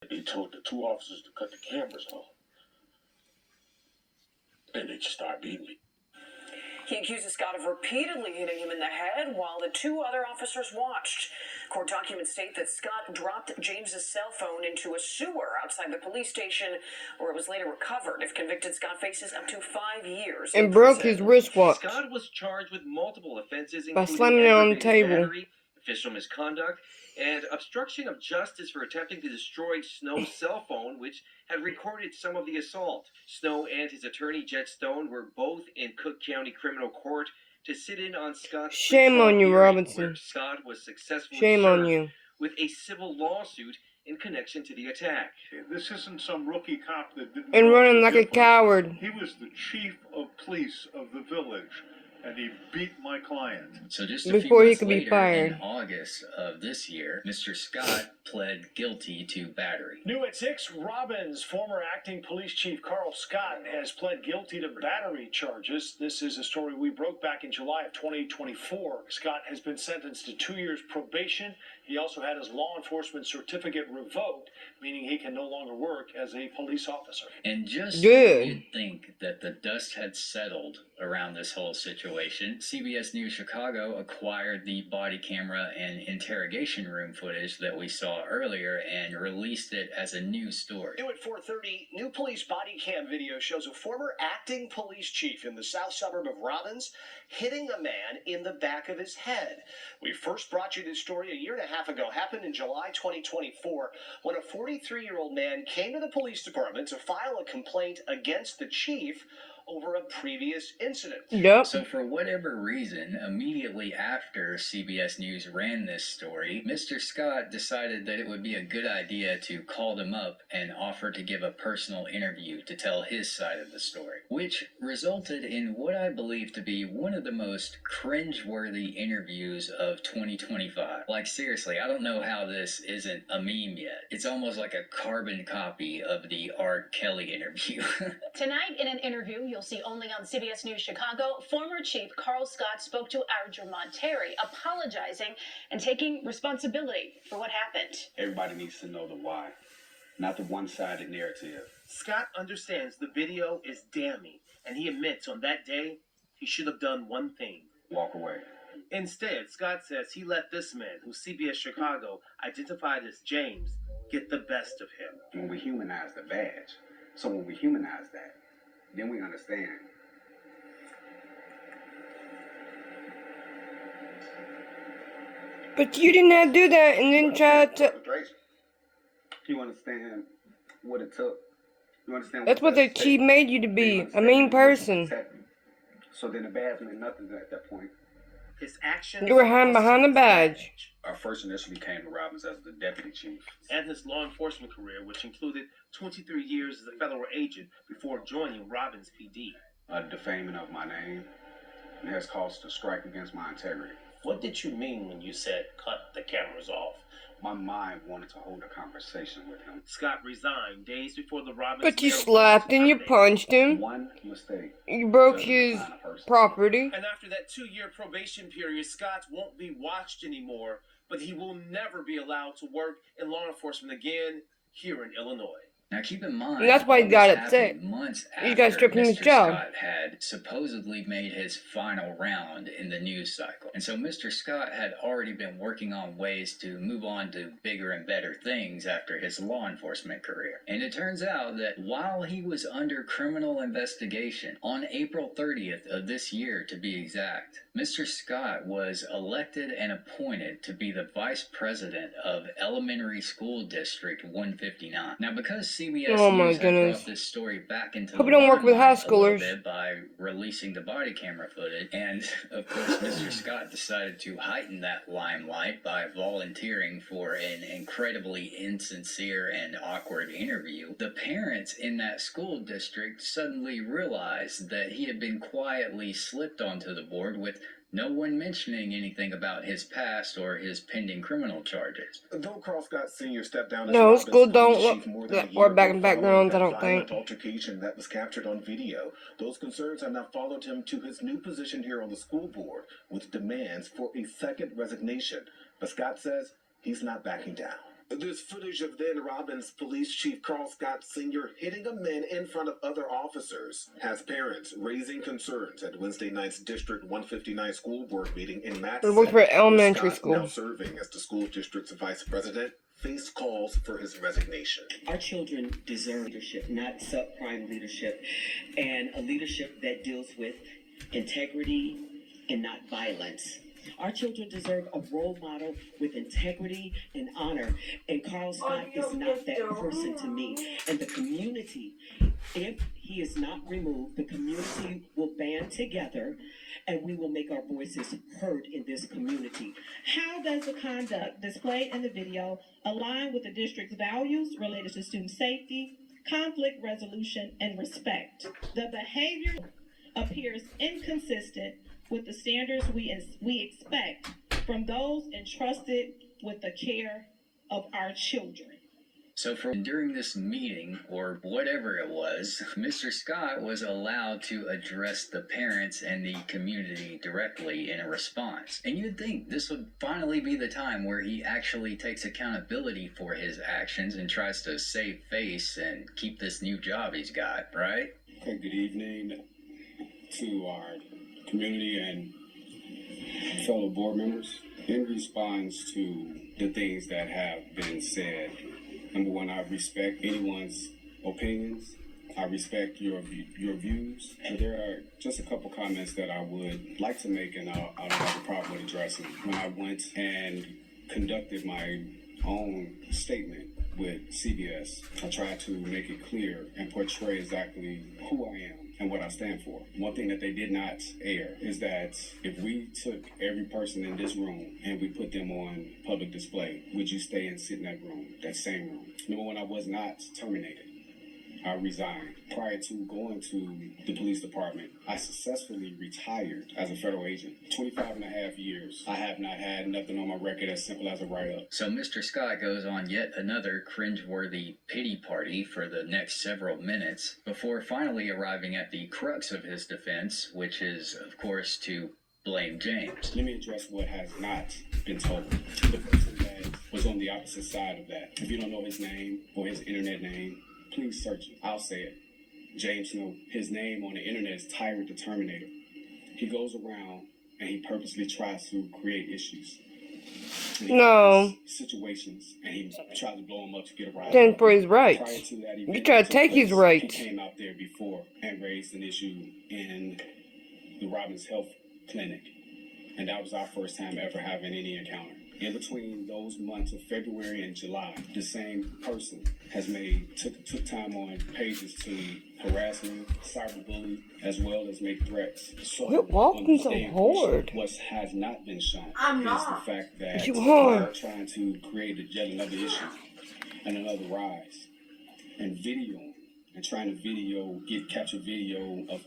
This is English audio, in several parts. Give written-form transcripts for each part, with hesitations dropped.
He told the two officers to cut the cameras off. And they just started beating me. He accuses Scott of repeatedly hitting him in the head while the two other officers watched. Court documents state that Scott dropped James's cell phone into a sewer outside the police station, where it was later recovered. If convicted, Scott faces up to 5 years and broke his wristwatch. Scott was charged with multiple offenses, by including slamming it on the table. battery, official misconduct, and obstruction of justice for attempting to destroy Snow's cell phone, which had recorded some of the assault. Snow and his attorney, Jet Stone, were both in Cook County Criminal Court to sit in on Scott's Shame on you, hearing, Robinson. where Scott was successfully Shame on served you. with a civil lawsuit in connection to the attack. This isn't some rookie cop that didn't And know running the like a difference. coward. He was the chief of police of the village, and he beat my client. So just a Before few he months could be later, fired. in August of this year, Mr. Scott pled guilty to battery. New at 6, Robbins, former acting police chief Carl Scott has pled guilty to battery charges. This is a story we broke back in July of 2024. Scott has been sentenced to 2 years probation. He also had his law enforcement certificate revoked, meaning he can no longer work as a police officer. And just Good. when you'd think that the dust had settled around this whole situation, CBS News Chicago acquired the body camera and interrogation room footage that we saw earlier and released it as a news story. New at 4:30, new police body cam video shows a former acting police chief in the south suburb of Robbins hitting a man in the back of his head. We first brought you this story a year and a half ago. Happened in July 2024 when a 43-year-old man came to the police department to file a complaint against the chief over a previous incident. Yep. So for whatever reason, immediately after CBS News ran this story, Mr. Scott decided that it would be a good idea to call them up and offer to give a personal interview to tell his side of the story, which resulted in what I believe to be one of the most cringe-worthy interviews of 2025. Like seriously, I don't know how this isn't a meme yet. It's almost like a carbon copy of the R. Kelly interview. Tonight, in an interview you'll see only on CBS News Chicago, former Chief Carl Scott spoke to our Jermont Terry, apologizing and taking responsibility for what happened. Everybody needs to know the why, not the one-sided narrative. Scott understands the video is damning, and he admits on that day he should have done one thing. Walk away. Instead, Scott says he let this man, who CBS Chicago identified as James, get the best of him. When we humanize the badge, so when we humanize that, then we understand. But you did not do that and then try to... You understand what it took. You understand That's what the chief made you to be. A mean person. So then the badge meant nothing at that point. His actions... You were hiding behind the badge. I first initially came to Robbins as the deputy chief. And his law enforcement career, which included 23 years as a federal agent before joining Robbins PD. A defaming of my name. It has caused a strike against my integrity. What did you mean when you said cut the cameras off? My mind wanted to hold a conversation with him. Scott resigned days before the Robbins... But you slapped and you punched him. One mistake. You broke his property. And after that 2-year probation period, Scott won't be watched anymore, but he will never be allowed to work in law enforcement again here in Illinois. Now keep in mind, And that's why he got this upset. happened months You got after stripped from his Mr. job. Scott had supposedly made his final round in the news cycle. And so Mr. Scott had already been working on ways to move on to bigger and better things after his law enforcement career. And it turns out that while he was under criminal investigation, on April 30th of this year to be exact, Mr. Scott was elected and appointed to be the vice president of Elementary School District 159. Now because CBS Oh my News had goodness. brought this story back into Hope the you don't work with high limelight a little schoolers. bit by releasing the body camera footage, and of course Mr. Scott decided to heighten that limelight by volunteering for an incredibly insincere and awkward interview. The parents in that school district suddenly realized that he had been quietly slipped onto the board with no one mentioning anything about his past or his pending criminal charges. Though Carl Scott Sr. stepped down as No, Robbins school police don't chief look more than a or year back in ago backgrounds, I following don't that violent think. altercation that was captured on video, those concerns have now followed him to his new position here on the school board with demands for a second resignation. But Scott says he's not backing down. There's footage of then Robbins Police Chief Carl Scott Sr. hitting a man in front of other officers has parents raising concerns at Wednesday night's District 159 school board meeting in Madison. It was for elementary Scott, school. now serving as the school district's vice president, faced calls for his resignation. Our children deserve leadership, not subprime leadership, and a leadership that deals with integrity and not violence. Our children deserve a role model with integrity and honor, and Carl Scott is not that person to me. And the community, if he is not removed, the community will band together and we will make our voices heard in this community. How does the conduct displayed in the video align with the district's values related to student safety, conflict resolution, and respect? The behavior appears inconsistent with the standards we expect from those entrusted with the care of our children. So during this meeting, or whatever it was, Mr. Scott was allowed to address the parents and the community directly in a response. And you'd think this would finally be the time where he actually takes accountability for his actions and tries to save face and keep this new job he's got, right? Okay, good evening to our community and fellow board members. In response to the things that have been said, number one, I respect anyone's opinions. I respect your views. But there are just a couple comments that I would like to make, and I don't have a problem with addressing. When I went and conducted my own statement with CBS, I tried to make it clear and portray exactly who I am and what I stand for. One thing that they did not air is that if we took every person in this room and we put them on public display, would you stay and sit in that room, that same room? Number one, I was not terminated. I resigned. Prior to going to the police department, I successfully retired as a federal agent. 25 and a half years. I have not had nothing on my record as simple as a write-up. So Mr. Scott goes on yet another cringeworthy pity party for the next several minutes before finally arriving at the crux of his defense, which is, of course, to blame James. Let me address what has not been told. The person that was on the opposite side of that. If you don't know his name or his internet name, please search it. I'll say it. James Snow. His name on the internet is Tyrant the Terminator. He goes around and he purposely tries to create issues. No. Situations, and he tries to blow him up to get a rise. Stand for his rights. Prior to that event, You try to take his rights. He came out there before and raised an issue in the Robbins Health Clinic, and that was our first time ever having any encounter. In between those months of February and July, the same person has took time on pages to harass me, cyberbully, as well as make threats. So quit walking so hard. What has not been shown I'm is not. the fact that You they are. are trying to create yet another issue and another rise, and video and trying to capture video of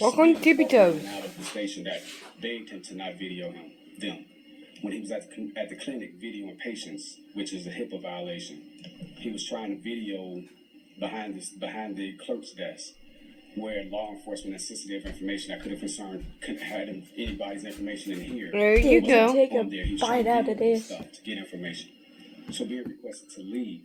Walk on tippy toes. out of the station that begged him to not video them. When he was at the clinic videoing patients, which is a HIPAA violation, he was trying to video behind the clerk's desk, where law enforcement and sensitive information that could have had anybody's information in here. There you go. Take a bite out of this to get information. So being requested to leave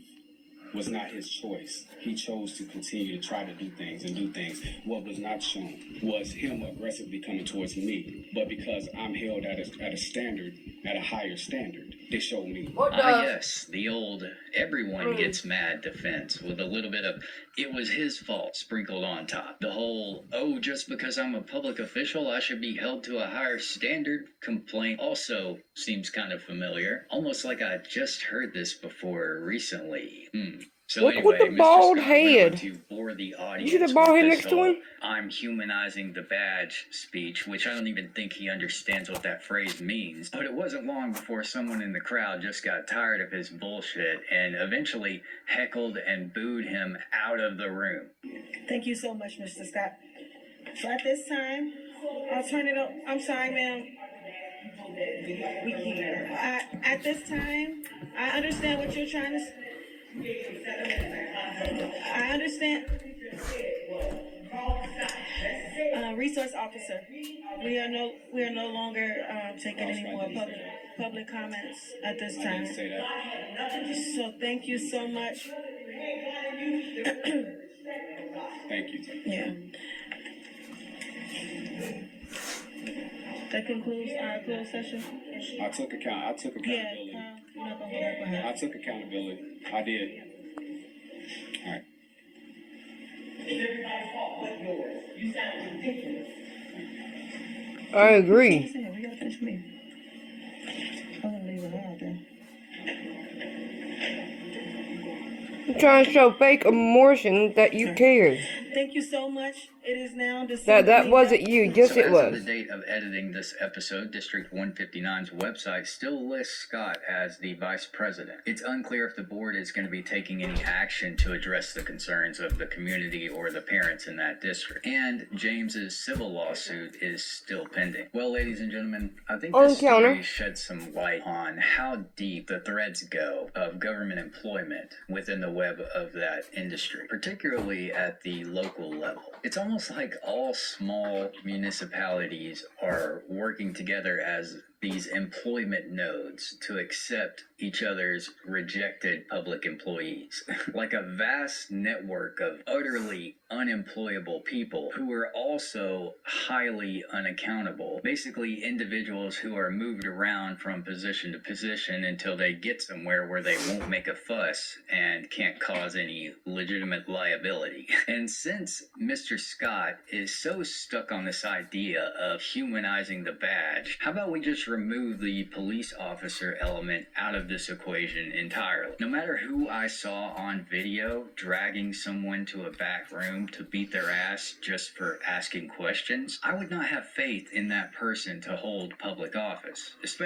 was not his choice. He chose to continue to try to do things. What was not shown was him aggressively coming towards me. But because I'm held at a higher standard, they showed me. Yes, the old everyone gets mad defense with a little bit of it was his fault sprinkled on top. The whole, oh, just because I'm a public official, I should be held to a higher standard complaint also seems kind of familiar. Almost like I just heard this before recently. So Look anyway, with the Mr. bald Scott went on head. to bore the audience You see the bald with head this next to whole, him? I'm humanizing the badge speech, which I don't even think he understands what that phrase means. But it wasn't long before someone in the crowd just got tired of his bullshit and eventually heckled and booed him out of the room. Thank you so much, Mr. Scott. So at this time, I'll turn it up. I'm sorry, ma'am. At this time, I understand what you're trying to. I understand. resource officer. We are no longer taking any more public comments at this I time. didn't say that. So thank you so much. Thank you. Yeah. That concludes our closed session. I took accountability. Yeah, you're not gonna hold up with her. I took accountability. I did. All right. I agree. We gotta finish me. I'm gonna leave it out there. I'm trying to show fake emotion that you cared. Thank you so much. It is now December. That wasn't you. Yes, So it as was. of the date of editing this episode, District 159's website still lists Scott as the vice president. It's unclear if the board is going to be taking any action to address the concerns of the community or the parents in that district. And James's civil lawsuit is still pending. Well, ladies and gentlemen, I think this story sheds some light on how deep the threads go of government employment within the web of that industry, particularly at the local level. It's almost like all small municipalities are working together as these employment nodes to accept each other's rejected public employees. Like a vast network of utterly unemployable people who are also highly unaccountable. Basically, individuals who are moved around from position to position until they get somewhere where they won't make a fuss and can't cause any legitimate liability. And since Mr. Scott is so stuck on this idea of humanizing the badge, how about we just remove the police officer element out of this equation entirely? No matter who I saw on video dragging someone to a back room to beat their ass just for asking questions, I would not have faith in that person to hold public office, especially